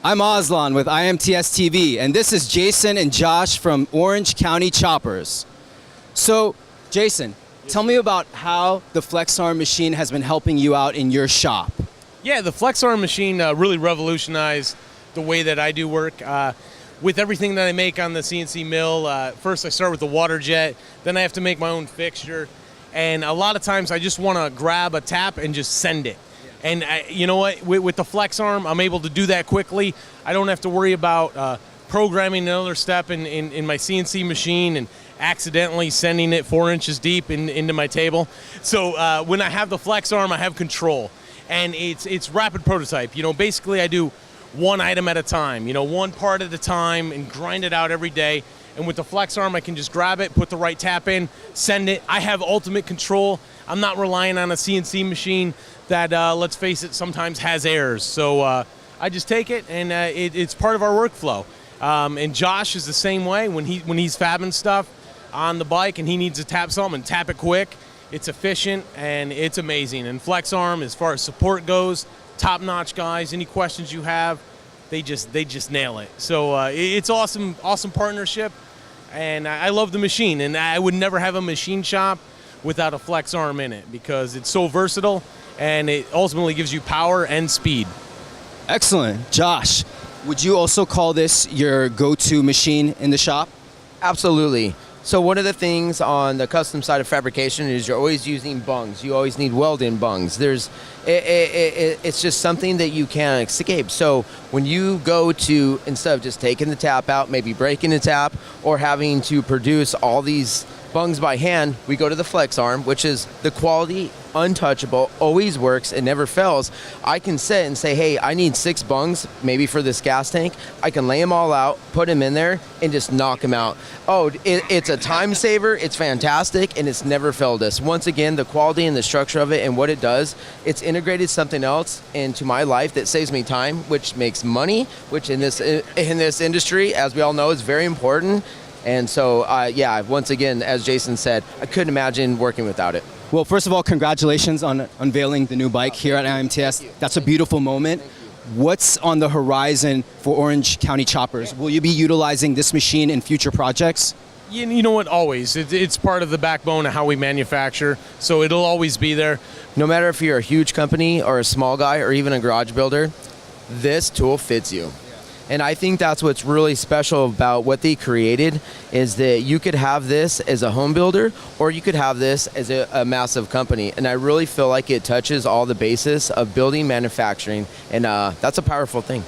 I'm Aslan with IMTS TV, and this is Jason and Josh from Orange County Choppers. So, Jason, tell me about how the FlexArm machine has been helping you out in your shop. Yeah, the FlexArm machine really revolutionized the way that I do work. With everything that I make on the CNC mill, first I start with the water jet, then I have to make my own fixture, and a lot of times I just want to grab a tap and just send it. And you know what, with the FlexArm, I'm able to do that quickly. I don't have to worry about programming another step in my CNC machine and accidentally sending it 4 inches deep into my table. So when I have the FlexArm, I have control. And it's rapid prototype. You know, basically I do one item at a time, you know, one part at a time, and grind it out every day. And with the FlexArm, I can just grab it, put the right tap in, send it. I have ultimate control. I'm not relying on a CNC machine that, let's face it, sometimes has errors. So I just take it, and it's part of our workflow. And Josh is the same way. When he's fabbing stuff on the bike and he needs to tap something, tap it quick, it's efficient and it's amazing. And FlexArm, as far as support goes, top-notch guys. Any questions you have, they just nail it. So it's awesome partnership, and I love the machine. And I would never have a machine shop without a FlexArm in it, because it's so versatile and it ultimately gives you power and speed. Excellent. Josh, would you also call this your go-to machine in the shop? Absolutely. So one of the things on the custom side of fabrication is you're always using bungs. You always need weld-in bungs. It's just something that you can't escape. So when you go to, instead of just taking the tap out, maybe breaking the tap, or having to produce all these bungs by hand, we go to the FlexArm, which is the quality, untouchable, always works, it never fails. I can sit and say, hey, I need 6 bungs, maybe for this gas tank. I can lay them all out, put them in there, and just knock them out. Oh, it's a time saver, it's fantastic, and it's never failed us. Once again, the quality and the structure of it and what it does, it's integrated something else into my life that saves me time, which makes money, which in this industry, as we all know, is very important. And so, yeah, once again, as Jason said, I couldn't imagine working without it. Well, first of all, congratulations on unveiling the new bike here at IMTS. That's a beautiful moment. What's on the horizon for Orange County Choppers? Will you be utilizing this machine in future projects? You know what, always. It's part of the backbone of how we manufacture, so it'll always be there. No matter if you're a huge company or a small guy or even a garage builder, this tool fits you. And I think that's what's really special about what they created, is that you could have this as a home builder, or you could have this as a massive company. And I really feel like it touches all the basis of building manufacturing, and that's a powerful thing.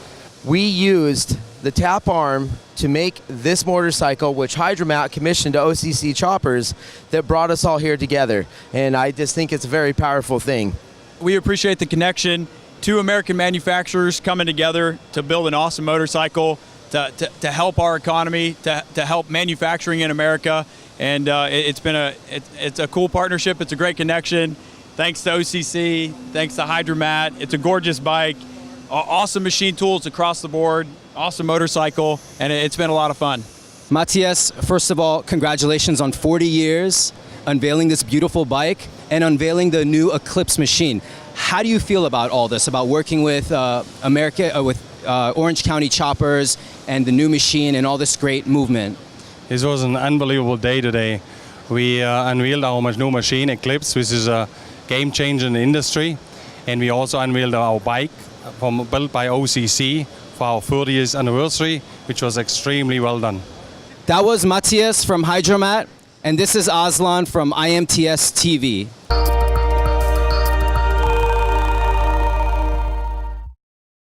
We used the tap arm to make this motorcycle, which Hydromat commissioned to OCC Choppers, that brought us all here together. And I just think it's a very powerful thing. We appreciate the connection. 2 American manufacturers coming together to build an awesome motorcycle to help our economy, to help manufacturing in America, and it's a cool partnership. It's a great connection. Thanks to OCC, thanks to Hydromat. It's a gorgeous bike, awesome machine tools across the board, awesome motorcycle, and it's been a lot of fun. Matthias, first of all, congratulations on 40 years, unveiling this beautiful bike, and unveiling the new Eclipse machine. How do you feel about all this, about working with Orange County Choppers and the new machine and all this great movement? This was an unbelievable day today. We unveiled our new machine, Eclipse, which is a game changer in the industry. And we also unveiled our bike built by OCC for our 30th anniversary, which was extremely well done. That was Matthias from Hydromat, and this is Aslan from IMTS TV.